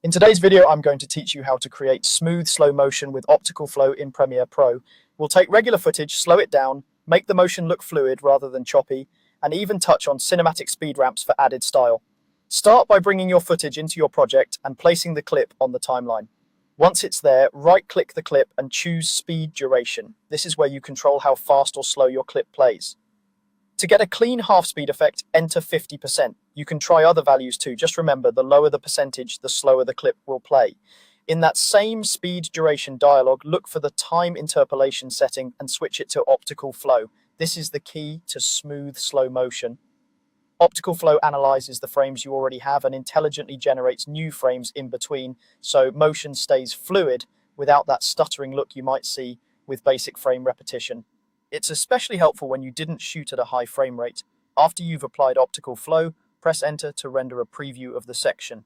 In today's video, I'm going to teach you how to create smooth slow motion with optical flow in Premiere Pro. We'll take regular footage, slow it down, make the motion look fluid rather than choppy, and even touch on cinematic speed ramps for added style. Start by bringing your footage into your project and placing the clip on the timeline. Once it's there, right-click the clip and choose Speed Duration. This is where you control how fast or slow your clip plays. To get a clean half-speed effect, enter 50%. You can try other values too. Just remember, the lower the percentage, the slower the clip will play. In that same speed duration dialog, look for the time interpolation setting and switch it to optical flow. This is the key to smooth slow motion. Optical flow analyzes the frames you already have and intelligently generates new frames in between, so motion stays fluid without that stuttering look you might see with basic frame repetition. It's especially helpful when you didn't shoot at a high frame rate. After you've applied optical flow, press enter to render a preview of the section.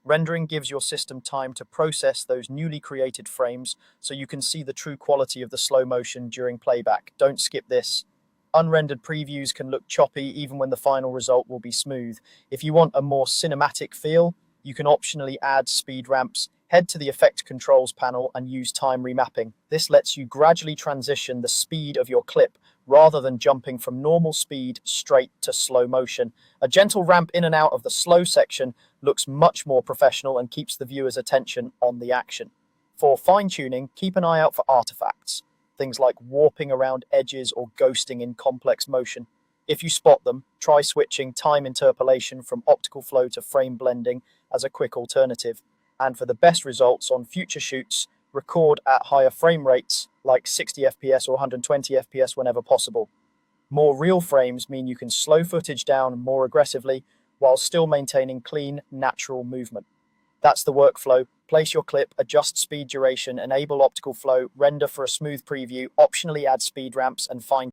Rendering gives your system time to process those newly created frames so you can see the true quality of the slow motion during playback. Don't skip this. Unrendered previews can look choppy even when the final result will be smooth. If you want a more cinematic feel, you can optionally add speed ramps. Head to the Effect Controls panel and use time remapping. This lets you gradually transition the speed of your clip rather than jumping from normal speed straight to slow motion. A gentle ramp in and out of the slow section looks much more professional and keeps the viewer's attention on the action. For fine-tuning, keep an eye out for artifacts, things like warping around edges or ghosting in complex motion. If you spot them, try switching time interpolation from optical flow to frame blending as a quick alternative. And for the best results on future shoots, record at higher frame rates like 60 FPS or 120 FPS whenever possible. More real frames mean you can slow footage down more aggressively while still maintaining clean, natural movement. That's the workflow. Place your clip, adjust speed duration, enable optical flow, render for a smooth preview, optionally add speed ramps, and fine